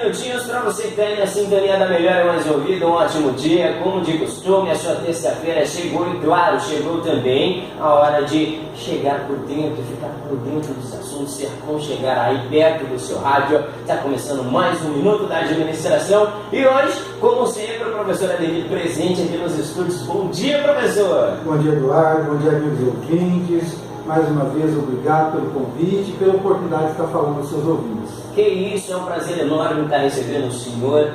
minutinhos para você que tem a sintonia da melhor e mais ouvida. Um ótimo dia, como de costume, a sua terça-feira chegou e claro, chegou também a hora de chegar por dentro, ficar por dentro dos assuntos, se aconchegar aí perto do seu rádio. Está começando mais um Minuto da Administração e hoje, como sempre, o professor Ademir presente aqui nos estúdios. Bom dia, professor! Bom dia, Eduardo, bom dia, amigos ouvintes. Mais uma vez, obrigado pelo convite e pela oportunidade de estar falando aos seus ouvintes. Que isso, é um prazer enorme estar recebendo o senhor,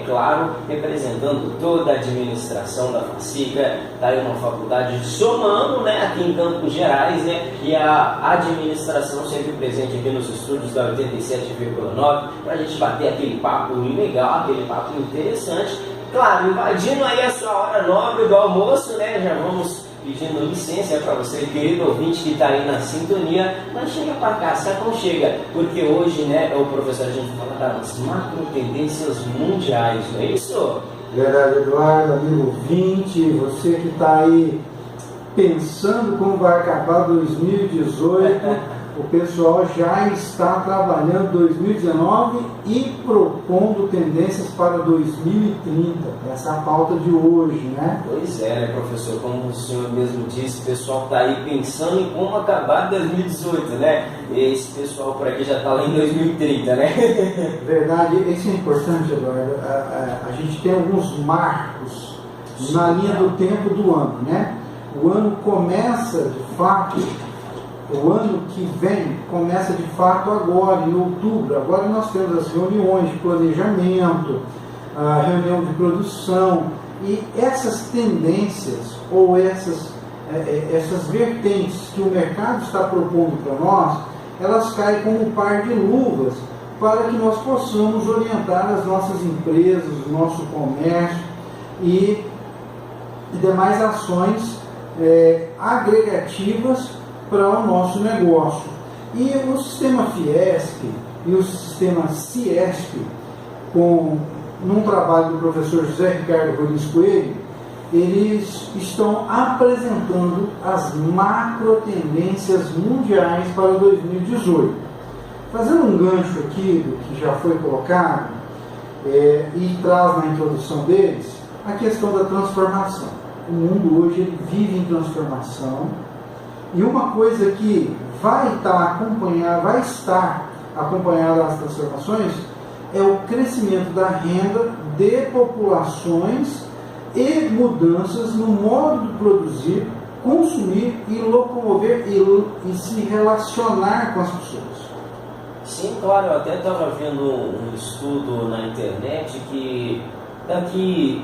claro, representando toda a administração da FACICA, está aí uma faculdade somando, né, aqui em Campos Gerais, né, e a administração sempre presente aqui nos estúdios da 87,9, para a gente bater aquele papo legal, aquele papo interessante. Claro, invadindo aí a sua hora nobre do almoço, né, já vamos pedindo licença para você, querido ouvinte que está aí na sintonia, mas chega para cá, se aconchega, porque hoje, né, o professor, a gente fala das macro tendências mundiais, não é isso? Verdade, Eduardo, amigo ouvinte, você que está aí pensando como vai acabar 2018, o pessoal já está trabalhando 2019 e propondo tendências para 2030. Essa é a pauta de hoje, né? Pois é, né, professor? Como o senhor mesmo disse, o pessoal está aí pensando em como acabar 2018, né? Esse pessoal por aqui já está lá em 2030, né? Verdade, isso é importante, Eduardo. A gente tem alguns marcos na linha do tempo do ano, né? O ano começa, de fato, o ano que vem começa de fato agora, em outubro. Agora nós temos as reuniões de planejamento, a reunião de produção, e essas tendências ou essas vertentes que o mercado está propondo para nós, elas caem como um par de luvas para que nós possamos orientar as nossas empresas, o nosso comércio e demais ações agregativas para o nosso negócio. E o sistema Fiesp e o sistema Ciesp, num trabalho do professor José Ricardo Rodrigues Coelho, eles estão apresentando as macro tendências mundiais para 2018. Fazendo um gancho aqui do que já foi colocado, e traz na introdução deles a questão da transformação. O mundo hoje ele vive em transformação. E uma coisa que vai estar acompanhada das transformações é o crescimento da renda de populações e mudanças no modo de produzir, consumir e locomover e se relacionar com as pessoas. Sim, claro, eu até estava vendo um estudo na internet que daqui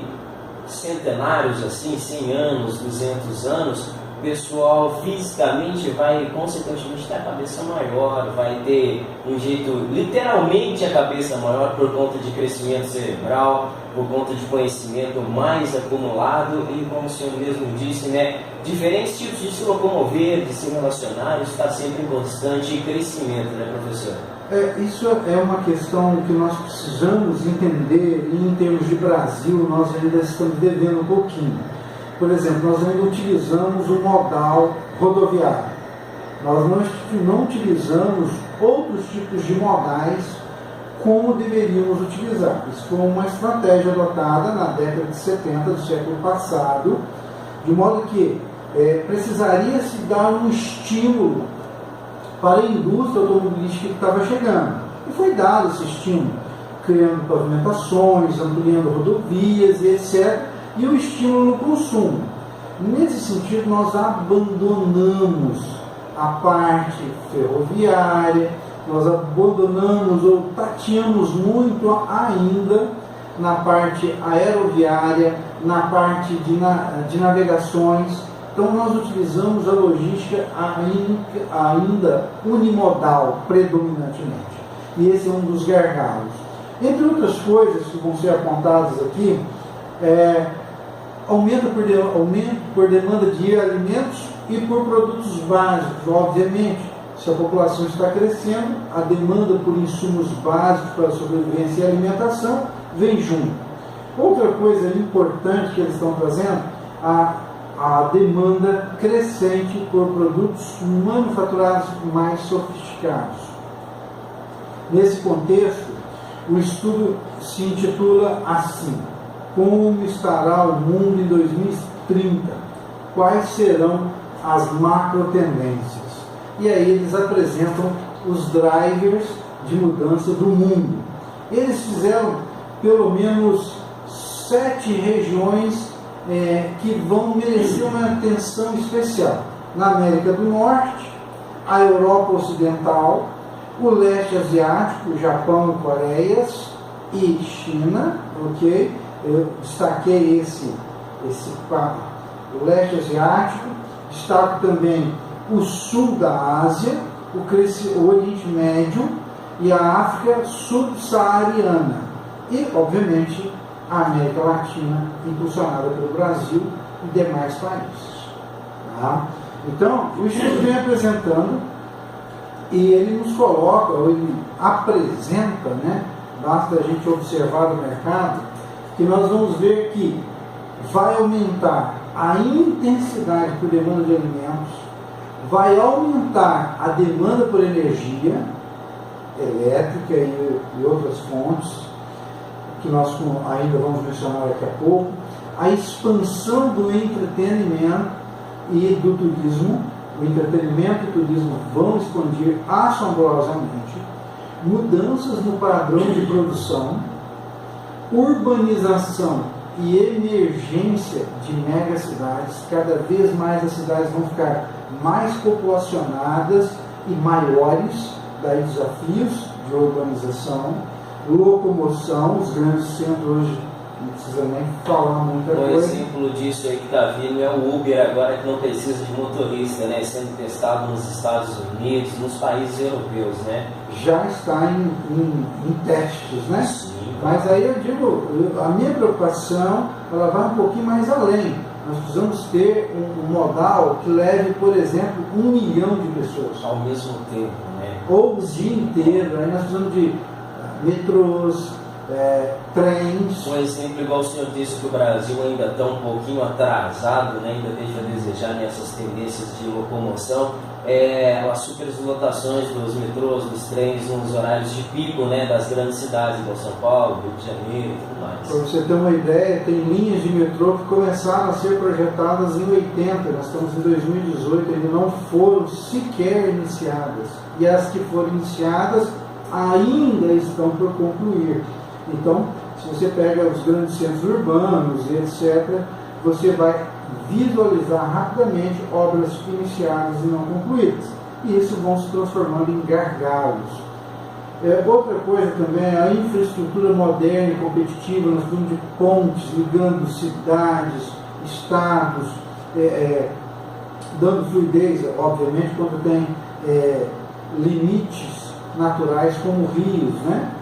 centenários, assim, 100 anos, 200 anos, o pessoal fisicamente vai, consequentemente, ter a cabeça maior, vai ter um jeito, literalmente a cabeça maior por conta de crescimento cerebral, por conta de conhecimento mais acumulado e, como o senhor mesmo disse, né, diferentes tipos de se locomover, de se relacionar, isso está sempre em constante crescimento, né, professor? Isso é uma questão que nós precisamos entender, e em termos de Brasil, nós ainda estamos devendo um pouquinho. Por exemplo, nós ainda utilizamos o modal rodoviário. Nós não utilizamos outros tipos de modais como deveríamos utilizar. Isso foi uma estratégia adotada na década de 70 do século passado, de modo que precisaria se dar um estímulo para a indústria automobilística que estava chegando. E foi dado esse estímulo, criando pavimentações, ampliando rodovias e etc., e o estímulo no consumo. Nesse sentido, nós abandonamos a parte ferroviária, nós abandonamos ou tateamos muito ainda na parte aeroviária, na parte de navegações. Então, nós utilizamos a logística ainda unimodal, predominantemente. E esse é um dos gargalos. Entre outras coisas que vão ser apontadas aqui, aumento por demanda de alimentos e por produtos básicos. Obviamente, se a população está crescendo, a demanda por insumos básicos para a sobrevivência e alimentação vem junto. Outra coisa importante que eles estão trazendo, a demanda crescente por produtos manufaturados mais sofisticados. Nesse contexto, O estudo se intitula assim: Como estará o mundo em 2030? Quais serão as macro tendências? E aí eles apresentam os drivers de mudança do mundo. Eles fizeram pelo menos 7 regiões que vão merecer uma atenção especial. Na América do Norte, a Europa Ocidental, o leste asiático, Japão, Coreias e China, ok? Eu destaquei o leste asiático, destaco também o sul da Ásia, o Oriente Médio e a África subsaariana e, obviamente, a América Latina, impulsionada pelo Brasil e demais países. Tá? Então, o estudo vem apresentando e ele nos coloca, ou ele apresenta, né, basta a gente observar o mercado, que nós vamos ver que vai aumentar a intensidade por demanda de alimentos, vai aumentar a demanda por energia elétrica e outras fontes, que nós ainda vamos mencionar daqui a pouco, a expansão do entretenimento e do turismo. O entretenimento e o turismo vão expandir assombrosamente, mudanças no padrão de produção, urbanização e emergência de megacidades. Cada vez mais as cidades vão ficar mais populacionadas e maiores, daí desafios de urbanização, locomoção. Os grandes centros hoje não precisa nem falar muita coisa. Um exemplo disso aí que está vindo é o Uber agora, que não precisa de motorista, né? Sendo testado nos Estados Unidos, nos países europeus, né? Já está em testes, né? Sim. Mas aí eu digo, a minha preocupação, ela vai um pouquinho mais além. Nós precisamos ter um modal que leve, por exemplo, 1 milhão de pessoas. Ao mesmo tempo, né? Ou o dia inteiro. Aí nós precisamos de metrôs, trens. Um exemplo, igual o senhor disse, que o Brasil ainda está um pouquinho atrasado, né? Ainda deixa a desejar nessas tendências de locomoção, as superlotações dos metrôs, dos trens nos horários de pico, né? Das grandes cidades, igual São Paulo, Rio de Janeiro e tudo mais. Para você ter uma ideia, tem linhas de metrô que começaram a ser projetadas em 80, nós estamos em 2018, ainda não foram sequer iniciadas. E as que foram iniciadas ainda estão por concluir. Então, se você pega os grandes centros urbanos e etc., você vai visualizar rapidamente obras iniciadas e não concluídas. E isso vão se transformando em gargalos. Outra coisa também é a infraestrutura moderna e competitiva. Nós temos de pontes ligando cidades, estados, dando fluidez, obviamente, quando tem limites naturais como rios, né?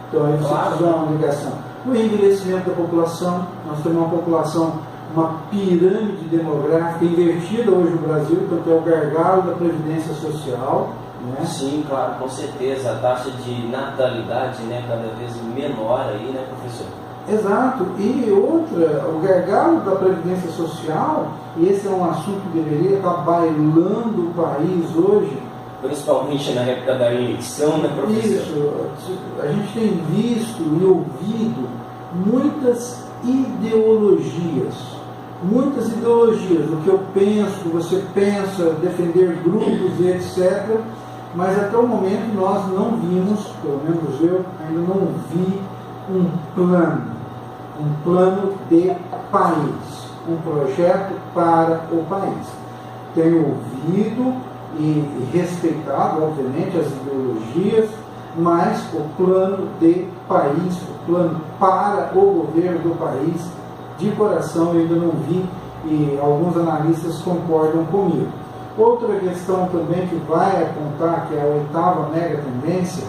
Então aí você precisa de uma ligação. O envelhecimento da população, nós temos uma população, uma pirâmide demográfica invertida hoje no Brasil, então é o gargalo da previdência social, né? Sim, claro, com certeza. A taxa de natalidade, né, cada vez menor aí, né, professor? Exato. E outra, o gargalo da previdência social, e esse é um assunto que deveria estar bailando o país hoje, principalmente na época da eleição, né, professor? Isso, a gente tem visto e ouvido muitas ideologias, o que eu penso, o que você pensa, defender grupos e etc. Mas até o momento nós não vimos, pelo menos eu ainda não vi um plano de país, um projeto para o país. Tenho ouvido e respeitado, obviamente, as ideologias, mas o plano de país, o plano para o governo do país, de coração eu ainda não vi, e alguns analistas concordam comigo. Outra questão também que vai apontar, que é a 8ª mega tendência,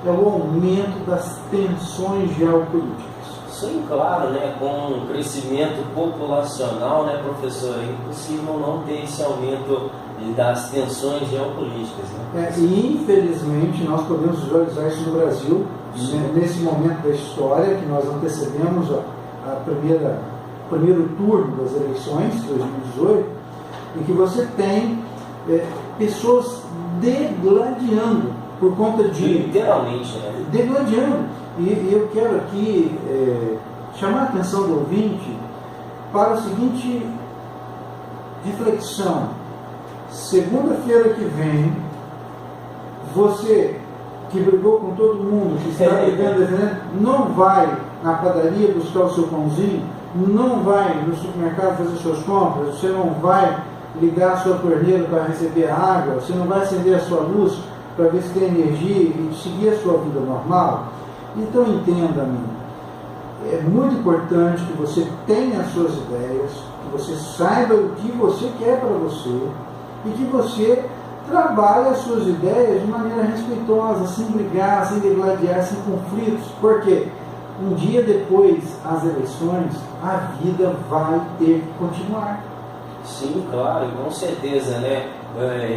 é o aumento das tensões geopolíticas. Sim, claro, né? Com um crescimento populacional, né, professor, é impossível não ter esse aumento das tensões geopolíticas, né? E infelizmente nós podemos visualizar isso no Brasil, né, nesse momento da história que nós antecedemos o primeiro turno das eleições de 2018, em que você tem pessoas degladiando por conta de... Literalmente, né? Degradando. E eu quero aqui chamar a atenção do ouvinte para a seguinte reflexão. Segunda-feira que vem, você que brigou com todo mundo, que está brigando, não vai na padaria buscar o seu pãozinho, não vai no supermercado fazer suas compras, você não vai ligar a sua torneira para receber água, você não vai acender a sua luz para ver se tem energia e seguir a sua vida normal. Então entenda-me, é muito importante que você tenha as suas ideias, que você saiba o que você quer para você e que você trabalhe as suas ideias de maneira respeitosa, sem brigar, sem degladiar, sem conflitos, porque um dia depois das eleições, a vida vai ter que continuar. Sim, claro, com certeza, né?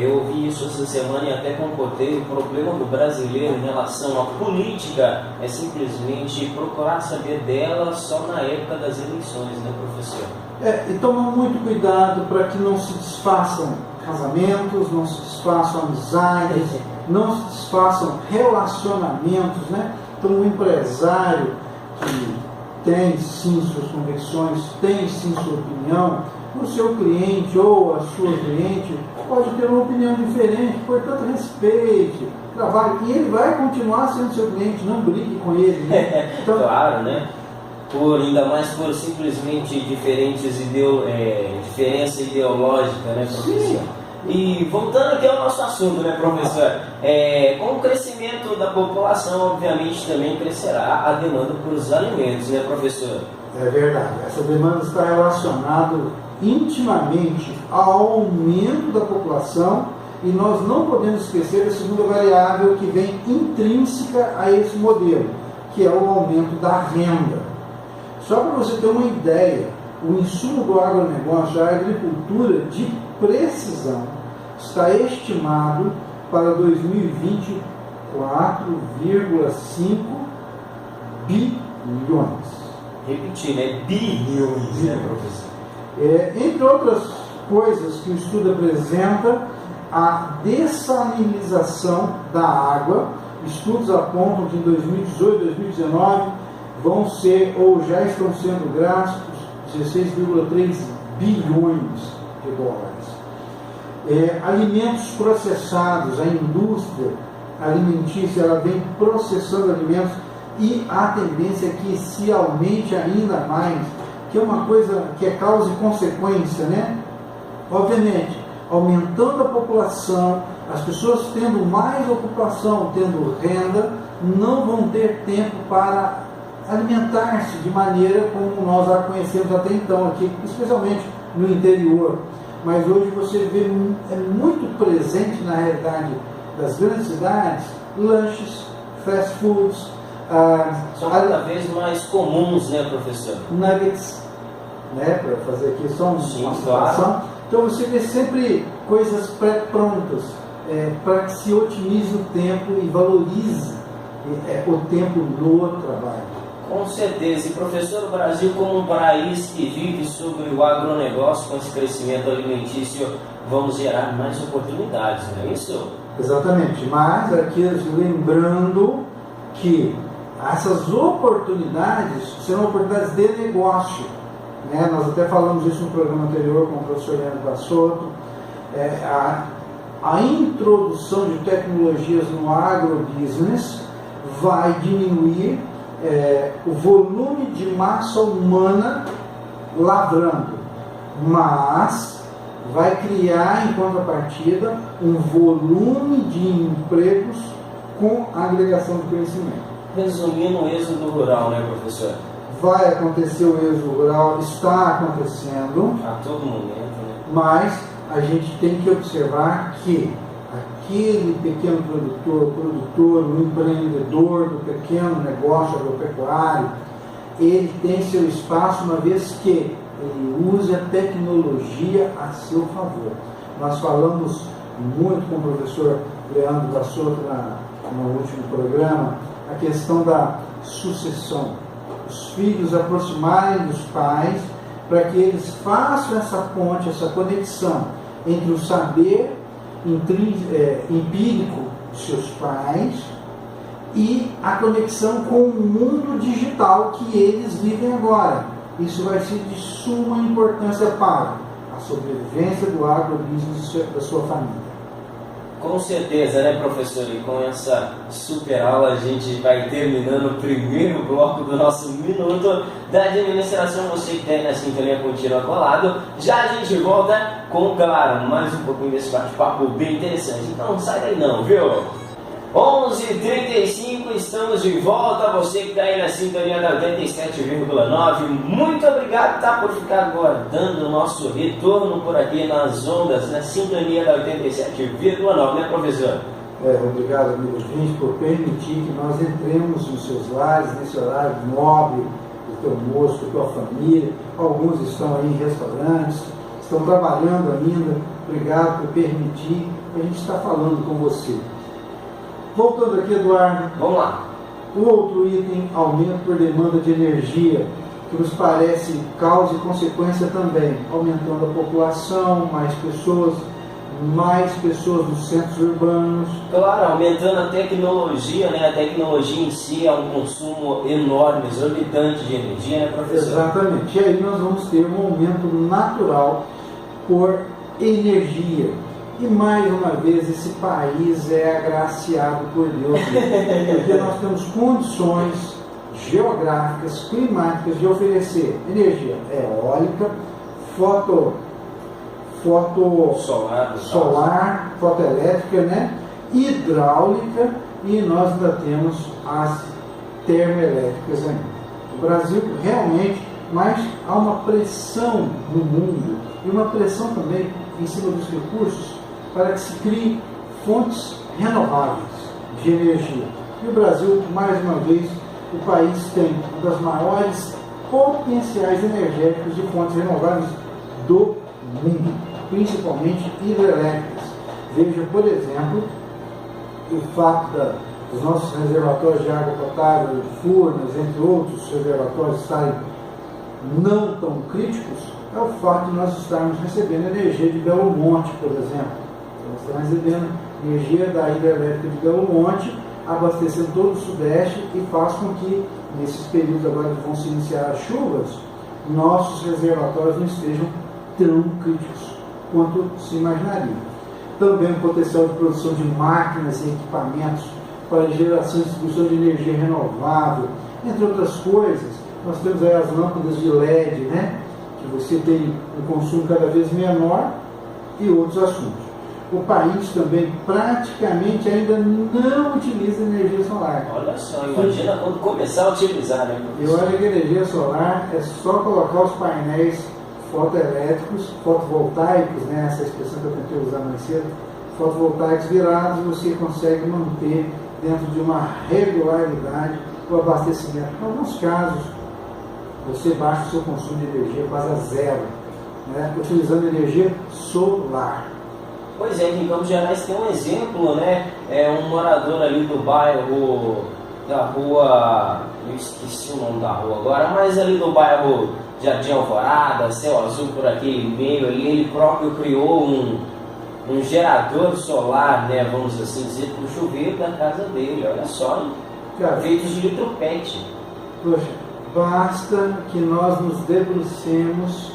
Eu ouvi isso essa semana e até concordei. O problema do brasileiro em relação à política é simplesmente procurar saber dela só na época das eleições, né, professor? E tomar muito cuidado para que não se desfaçam casamentos, não se desfaçam amizades, não se desfaçam relacionamentos, né? Então, um empresário que tem sim suas convicções, tem sim sua opinião, o seu cliente ou a sua cliente pode ter uma opinião diferente, portanto respeite, trabalhe, e ele vai continuar sendo seu cliente, não brigue com ele, né? Então, claro, né? Ainda mais por simplesmente diferença ideológica, né, professor? Sim. E voltando aqui ao nosso assunto, né, professor? Com o crescimento da população, obviamente, também crescerá a demanda por os alimentos, né, professor? É verdade. Essa demanda está relacionada intimamente ao aumento da população e nós não podemos esquecer a segunda variável que vem intrínseca a esse modelo, que é o aumento da renda. Só para você ter uma ideia, o insumo do agronegócio, a agricultura de precisão, está estimado para 2020 4,5 bilhões. Repetir, né? Bilhões, né, professor? Entre outras coisas que o estudo apresenta, a dessalinização da água. Estudos apontam que em 2018 e 2019 vão ser, ou já estão sendo gastos, 16,3 bilhões de dólares. Alimentos processados, a indústria alimentícia, ela vem processando alimentos e a tendência é que se aumente ainda mais, que é uma coisa que é causa e consequência, né? Obviamente, aumentando a população, as pessoas tendo mais ocupação, tendo renda, não vão ter tempo para alimentar-se de maneira como nós a conhecemos até então aqui, especialmente no interior. Mas hoje você vê, é muito presente na realidade das grandes cidades, lanches, fast foods, são cada vez mais comuns, né, professor? Nuggets, né, para fazer aqui só uma situação. Claro. Então você vê sempre coisas pré-prontas, para que se otimize o tempo e valorize o tempo no trabalho. Com certeza. E professor, o Brasil como um país que vive sobre o agronegócio, com esse crescimento alimentício, vamos gerar mais oportunidades, não é isso? Exatamente, mas aqui lembrando que essas oportunidades serão oportunidades de negócio, né? Nós até falamos isso no programa anterior com o professor Leandro Bassotto. A introdução de tecnologias no agrobusiness vai diminuir o volume de massa humana lavrando, mas vai criar em contrapartida um volume de empregos com agregação de conhecimento. Resumindo, o êxodo rural, né, professor? Vai acontecer o êxodo rural, está acontecendo a todo momento, né? Mas a gente tem que observar que aquele pequeno produtor, o empreendedor do pequeno negócio agropecuário, ele tem seu espaço uma vez que ele use a tecnologia a seu favor. Nós falamos muito com o professor Leandro Bassotto no último programa, a questão da sucessão. Os filhos aproximarem dos pais para que eles façam essa ponte, essa conexão entre o saber empírico dos seus pais e a conexão com o mundo digital que eles vivem agora. Isso vai ser de suma importância para a sobrevivência do agrobusiness da sua família. Com certeza, né, professor? E com essa super aula a gente vai terminando o primeiro bloco do nosso Minuto da Administração. Você que tem na sintonia contínua colado, já a gente volta com, claro, mais um pouquinho desse bate-papo bem interessante. Então não sai daí não, viu? 11h35, estamos de volta. Você que está aí na sintonia da 87,9, muito obrigado por ficar aguardando o nosso retorno por aqui nas ondas, na sintonia da 87,9, né, professor? Obrigado, amigo ouvinte, por permitir que nós entremos nos seus lares, nesse horário nobre do teu almoço, da tua família. Alguns estão aí em restaurantes, estão trabalhando ainda. Obrigado por permitir que a gente está falando com você. Voltando aqui, Eduardo. Vamos lá. O outro item, aumento por demanda de energia, que nos parece causa e consequência também, aumentando a população, mais pessoas nos centros urbanos. Claro, aumentando a tecnologia, né? A tecnologia em si é um consumo enorme, exorbitante de energia, né, professor? Exatamente. E aí nós vamos ter um aumento natural por energia. E mais uma vez esse país é agraciado por Deus, porque nós temos condições geográficas, climáticas de oferecer energia eólica, solar, fotoelétrica, né? Hidráulica, e nós ainda temos as termoelétricas ainda. O Brasil realmente, mas há uma pressão no mundo e uma pressão também em cima dos recursos para que se crie fontes renováveis de energia. E o Brasil, mais uma vez, o país tem uma das maiores potenciais energéticos de fontes renováveis do mundo, principalmente hidrelétricas. Veja, por exemplo, o fato dos nossos reservatórios de água potável, Furnas, entre outros reservatórios, estarem não tão críticos, é o fato de nós estarmos recebendo energia de Belo Monte, por exemplo. Nós estamos recebendo energia da hidrelétrica de Belo Monte, abastecendo todo o Sudeste, e faz com que, nesses períodos agora que vão se iniciar as chuvas, nossos reservatórios não estejam tão críticos quanto se imaginaria. Também o potencial de produção de máquinas e equipamentos para geração e distribuição de energia renovável, entre outras coisas. Nós temos aí as lâmpadas de LED, né? Que você tem um consumo cada vez menor, e outros assuntos. O país também praticamente ainda não utiliza energia solar. Olha só, imagina quando começar a utilizar, né, professor? E olha que a energia solar é só colocar os painéis fotoelétricos, fotovoltaicos, né, essa expressão que eu tentei usar mais cedo, fotovoltaicos virados, você consegue manter dentro de uma regularidade o abastecimento. Em alguns casos, você baixa o seu consumo de energia quase a zero, né, utilizando energia solar. Pois é, aqui em Campos Gerais tem um exemplo, né? Um morador ali do bairro da rua, eu esqueci o nome da rua agora, mas ali do bairro Jardim Alvorada, Céu Azul, por aquele meio ali, ele próprio criou um gerador solar, né? Vamos assim dizer, para o chuveiro da casa dele, olha só, feito de litro PET. Poxa, basta que nós nos debrucemos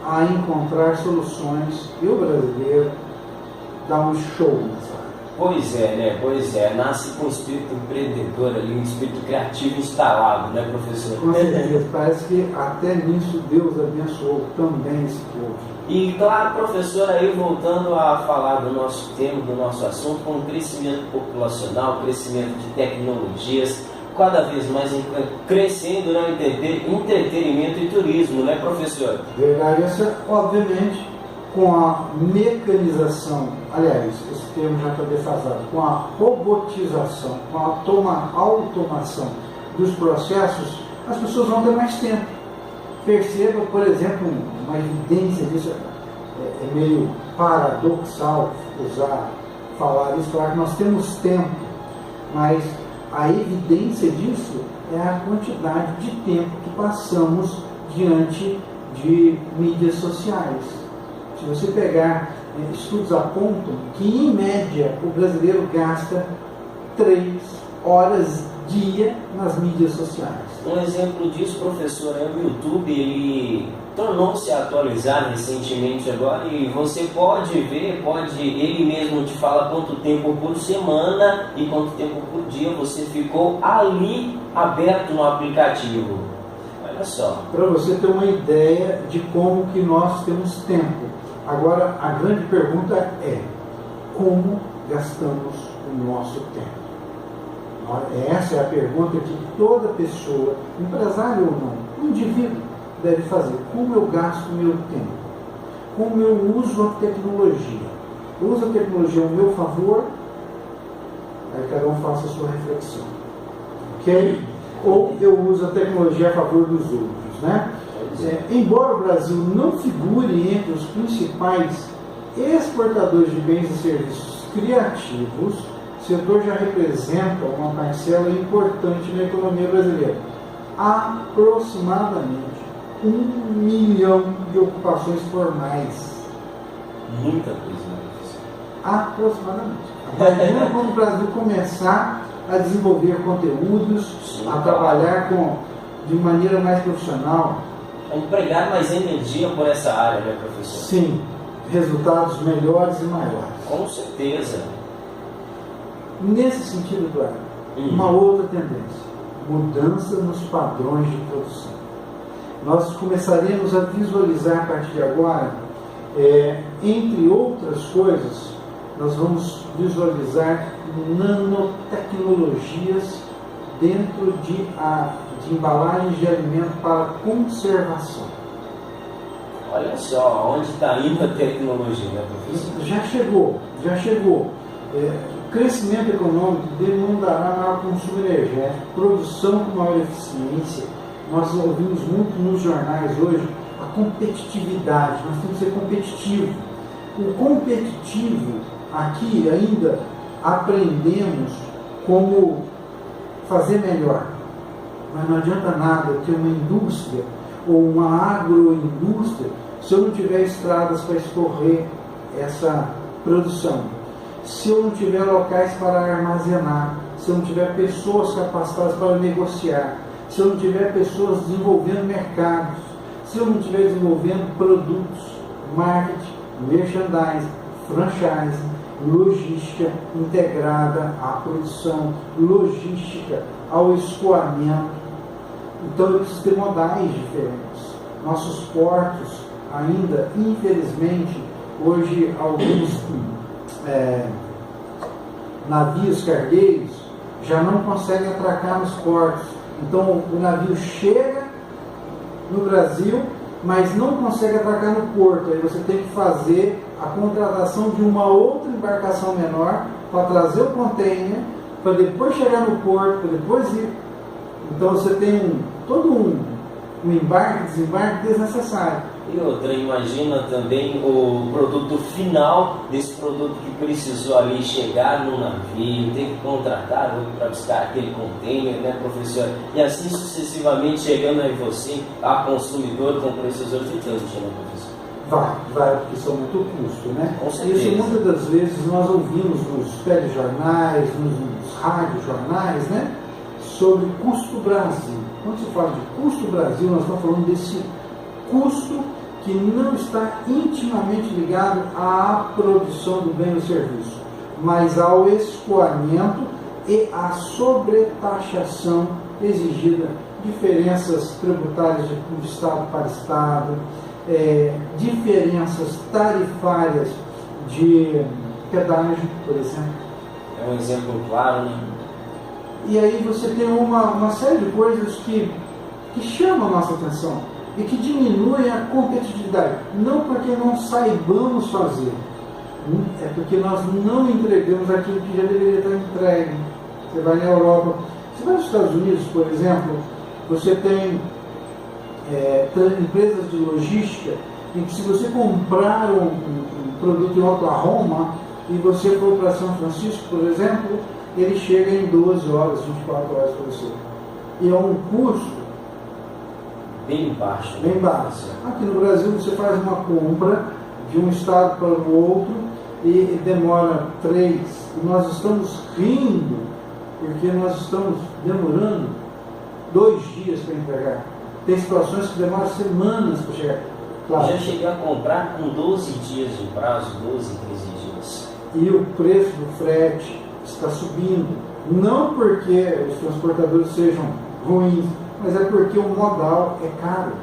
a encontrar soluções, e o brasileiro dá um show nessa área. Pois é, né? Pois é. Nasce com um espírito empreendedor ali, um espírito criativo instalado, né, professor? Com certeza. Parece que até nisso Deus abençoou também esse povo. E claro, professor, aí voltando a falar do nosso tema, do nosso assunto, com o crescimento populacional, crescimento de tecnologias, cada vez mais crescendo, né, entretenimento e turismo, né, professor? Verdade, essa, obviamente, com a mecanização, aliás, esse termo já está defasado, com a robotização, com a automação dos processos, as pessoas vão ter mais tempo. Perceba, por exemplo, uma evidência disso, é meio paradoxal falar isso, claro que nós temos tempo, mas a evidência disso é a quantidade de tempo que passamos diante de mídias sociais. Se você pegar, estudos apontam que, em média, o brasileiro gasta 3 horas dia nas mídias sociais. Um exemplo disso, professor, é o YouTube. Ele tornou-se atualizado recentemente agora e você pode ver, ele mesmo te fala quanto tempo por semana e quanto tempo por dia você ficou ali aberto no aplicativo. Olha só. Para você ter uma ideia de como que nós temos tempo. Agora, a grande pergunta é: como gastamos o nosso tempo? Essa é a pergunta que toda pessoa, empresário ou não, indivíduo, deve fazer. Como eu gasto o meu tempo? Como eu uso a tecnologia? Eu uso a tecnologia ao meu favor? Aí cada um faça a sua reflexão. Ok? Ou eu uso a tecnologia a favor dos outros, né? Embora o Brasil não figure entre os principais exportadores de bens e serviços criativos, o setor já representa uma parcela importante na economia brasileira. Aproximadamente 1 milhão de ocupações formais. Muita coisa, né? Aproximadamente. Imagina quando o Brasil começar a desenvolver conteúdos, sim, a trabalhar de maneira mais profissional. A empregar mais energia por essa área, né, professor? Sim, resultados melhores e maiores. Com certeza. Nesse sentido, Eduardo, uma outra tendência: mudança nos padrões de produção. Nós começaremos a visualizar a partir de agora, entre outras coisas, nós vamos visualizar nanotecnologias dentro de embalagens de alimento para conservação. Olha só, onde está indo a tecnologia, né, professor? Já chegou. Crescimento econômico demandará maior consumo energético, produção com maior eficiência. Nós ouvimos muito nos jornais hoje a competitividade. Nós temos que ser competitivo. O competitivo, aqui ainda aprendemos como fazer melhor. Mas não adianta nada eu ter uma indústria ou uma agroindústria se eu não tiver estradas para escorrer essa produção, se eu não tiver locais para armazenar, se eu não tiver pessoas capacitadas para negociar, se eu não tiver pessoas desenvolvendo mercados, se eu não estiver desenvolvendo produtos, marketing, merchandising, franchising, logística integrada à produção, logística ao escoamento. Então eu preciso ter modais diferentes. Nossos portos ainda, infelizmente, hoje alguns navios cargueiros já não conseguem atracar nos portos. Então o navio chega no Brasil, mas não consegue atracar no porto. Aí você tem que fazer a contratação de uma outra embarcação menor para trazer o container, para depois chegar no porto, para depois ir. Então você tem todo um embarque, desembarque desnecessário. E outra, imagina também o produto final desse produto que precisou ali chegar no navio, ter que contratar outro para buscar aquele container, né, professor? E assim sucessivamente chegando aí você, a consumidor, com preços exorbitantes, né, professor? Vai, porque isso aumenta o custo, né? Com certeza. Isso muitas das vezes nós ouvimos nos telejornais, nos radiojornais, né? Sobre custo Brasil. Quando se fala de custo Brasil, nós estamos falando desse custo que não está intimamente ligado à produção do bem ou serviço, mas ao escoamento e à sobretaxação exigida, diferenças tributárias de estado para estado, diferenças tarifárias de pedágio, por exemplo. É um exemplo claro, né? E aí você tem uma série de coisas que chamam a nossa atenção e que diminuem a competitividade. Não porque não saibamos fazer, é porque nós não entregamos aquilo que já deveria estar entregue. Você vai na Europa, você vai nos Estados Unidos, por exemplo, você tem empresas de logística em que, se você comprar um produto em Oklahoma e você for para São Francisco, por exemplo, ele chega em 12 horas, 24 horas para você. E é um custo bem baixo. Bem baixo. Aqui no Brasil você faz uma compra de um estado para o outro e demora 3. E nós estamos rindo porque nós estamos demorando 2 dias para entregar. Tem situações que demoram semanas para chegar. Claro. Já cheguei a comprar com 12 dias de prazo, 12, 13 dias. E o preço do frete está subindo. Não porque os transportadores sejam ruins, mas é porque o modal é caro.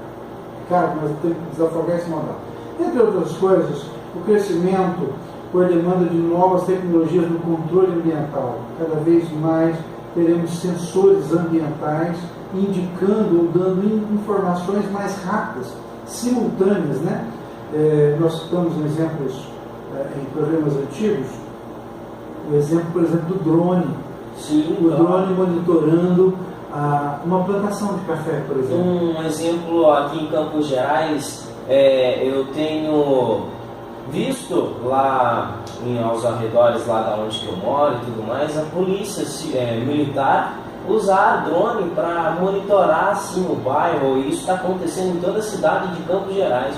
É caro, nós temos que desafogar esse modal. Entre outras coisas, o crescimento por demanda de novas tecnologias no controle ambiental. Cada vez mais teremos sensores ambientais indicando ou dando informações mais rápidas, simultâneas, né? Nós citamos exemplos em programas antigos, o exemplo, por exemplo, do drone. Sim, o drone monitorando uma plantação de café, por exemplo. Um exemplo aqui em Campos Gerais, eu tenho visto lá aos arredores lá da onde que eu moro e tudo mais, a polícia militar usar drone para monitorar assim o bairro, e isso está acontecendo em toda a cidade de Campos Gerais.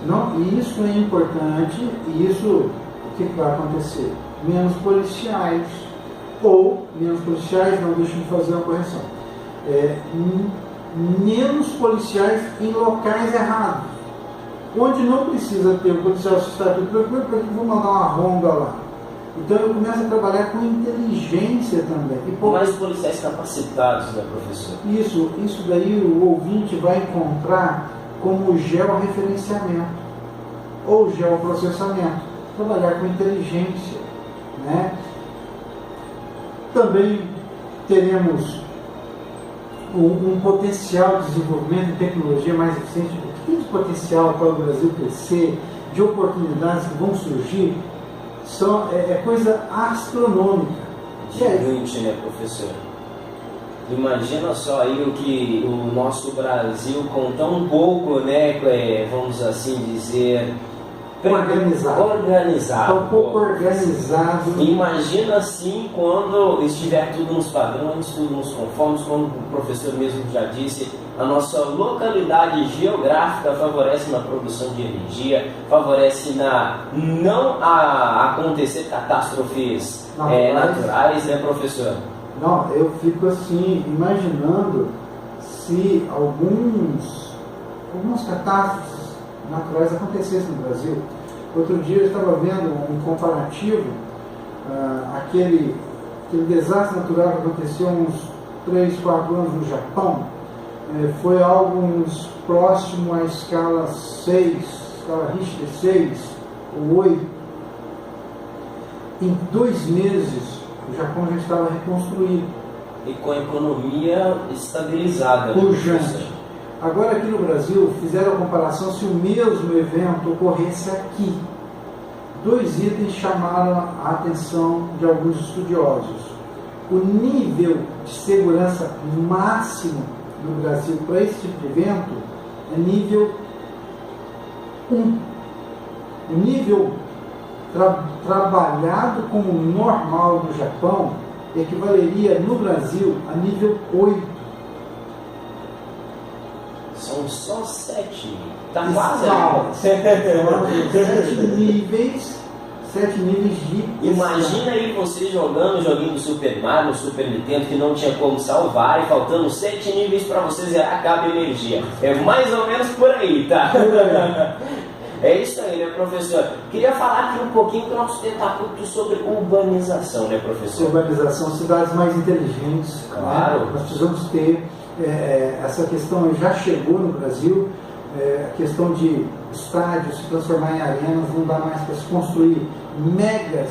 Não, e isso é importante, e isso, o que vai acontecer? Menos policiais, ou menos policiais, não deixem de fazer uma correção, menos policiais em locais errados, onde não precisa ter o policial se está tudo tranquilo, porque eu vou mandar uma ronda lá. Então eu começo a trabalhar com inteligência também. E mais policiais capacitados, né, professor? Isso daí o ouvinte vai encontrar como georreferenciamento ou geoprocessamento. Trabalhar com inteligência, né? Também teremos um potencial de desenvolvimento de tecnologia mais eficiente. O que tem de potencial para o Brasil crescer, de oportunidades que vão surgir, é coisa astronômica. Gigante, né, professor? Imagina só aí o que o nosso Brasil, com tão pouco, né, vamos assim dizer, organizado. Tão pouco organizado. Imagina assim quando estiver tudo nos padrões, tudo nos conformes, como o professor mesmo já disse, a nossa localidade geográfica favorece na produção de energia, favorece na não acontecer catástrofes naturais, né, professor? Não, eu fico assim, imaginando se algumas catástrofes naturais acontecessem no Brasil. Outro dia eu estava vendo um comparativo, aquele desastre natural que aconteceu uns 3, 4 anos no Japão, foi algo próximo à escala 6, escala Richter 6 ou 8. Em 2 meses o Japão já estava reconstruído. E com a economia estabilizada. Pujante. Agora aqui no Brasil fizeram a comparação se o mesmo evento ocorresse aqui. 2 itens chamaram a atenção de alguns estudiosos. O nível de segurança máximo no Brasil para esse tipo de evento é nível 1. O nível trabalhado como normal no Japão equivaleria no Brasil a nível 8. São só 7. Tá quase. 7 níveis de. Imagina aí você jogando o joguinho do Super Mario, no Super Nintendo, que não tinha como salvar, e faltando 7 níveis para você zerar, acaba a energia. É mais ou menos por aí, tá? É isso aí, né, professor? Queria falar aqui um pouquinho que o nosso tema está muito sobre urbanização, né, professor? Urbanização, cidades mais inteligentes. Claro. Né? Nós precisamos ter essa questão, já chegou no Brasil, a questão de estádios se transformar em arenas, não dá mais para se construir mega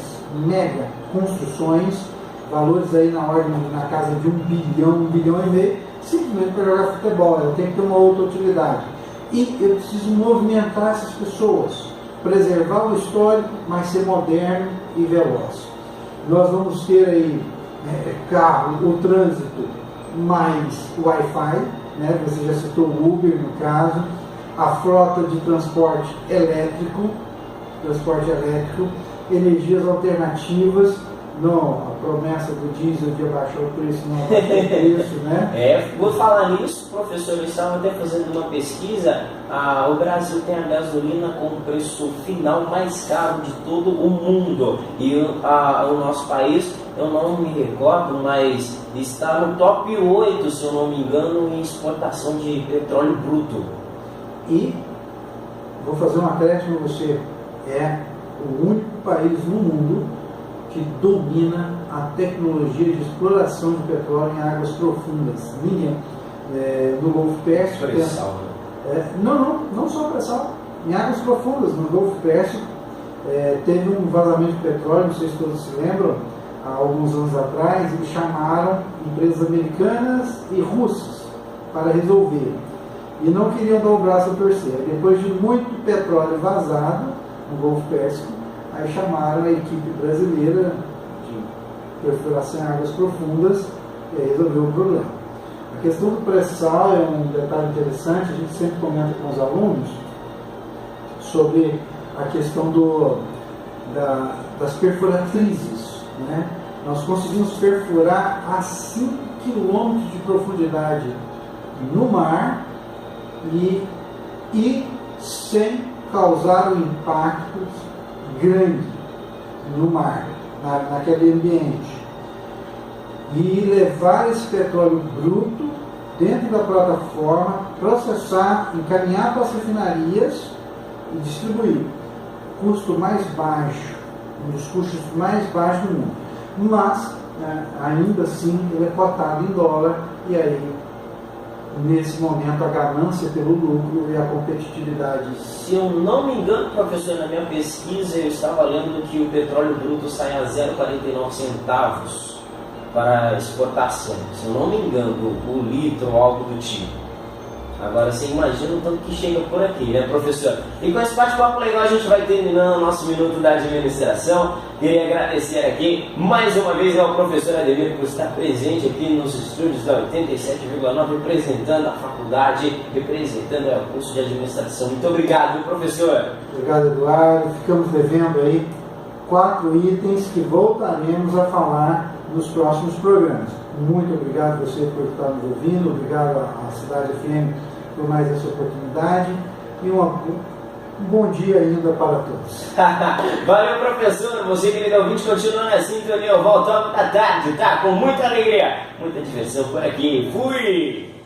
construções, valores aí na casa de 1 bilhão, 1,5 bilhão, simplesmente para jogar futebol. Eu tenho que ter uma outra utilidade. E eu preciso movimentar essas pessoas, preservar o histórico, mas ser moderno e veloz. Nós vamos ter aí carro, o trânsito, mais Wi-Fi, né? Você já citou o Uber no caso, a frota de transporte elétrico, energias alternativas. Não, a promessa do diesel de abaixar o preço não abaixou o preço, né? Vou falar nisso, professor, eu estava até fazendo uma pesquisa, o Brasil tem a gasolina com o preço final mais caro de todo o mundo, e o nosso país eu não me recordo, mas está no top 8, se eu não me engano, em exportação de petróleo bruto. E vou fazer uma acréscimo a você, é o único país no mundo que domina a tecnologia de exploração de petróleo em águas profundas. Ninguém. No Golfo Pérsico. Pré-sal, né? Não só pré-sal. Em águas profundas, no Golfo Pérsico, teve um vazamento de petróleo, não sei se todos se lembram, há alguns anos atrás, eles chamaram empresas americanas e russas para resolver. E não queriam dar o braço a torcer. Depois de muito petróleo vazado no Golfo Pérsico, aí chamaram a equipe brasileira de perfuração em águas profundas e resolveu o problema. A questão do pré-sal é um detalhe interessante, a gente sempre comenta com os alunos sobre a questão das perfuratrizes, né? Nós conseguimos perfurar a 5 km de profundidade no mar e sem causar um impacto grande no mar, naquele ambiente. E levar esse petróleo bruto dentro da plataforma, processar, encaminhar para as refinarias e distribuir. Custo mais baixo, um dos custos mais baixos do mundo. Mas, ainda assim, ele é cotado em dólar e aí, nesse momento, a ganância pelo lucro e a competitividade. Se eu não me engano, professor, na minha pesquisa eu estava lendo que o petróleo bruto sai a 0,49 centavos para exportação. Se eu não me engano, o litro ou algo do tipo. Agora você imagina o tanto que chega por aqui, né, professor? E com esse bate-papo legal a gente vai terminando o nosso minuto da administração. Queria agradecer aqui mais uma vez ao professor Ademir por estar presente aqui nos estúdios da 87,9, representando a faculdade, representando o curso de administração. Muito obrigado, professor. Obrigado, Eduardo. Ficamos devendo aí 4 itens que voltaremos a falar nos próximos programas. Muito obrigado a você por estar nos ouvindo, obrigado à Cidade FM por mais essa oportunidade e um bom dia ainda para todos. Valeu, professor. Você, querido ouvinte, continua na sintonia. Eu volto à tarde, tá? Com muita alegria, muita diversão por aqui. Fui!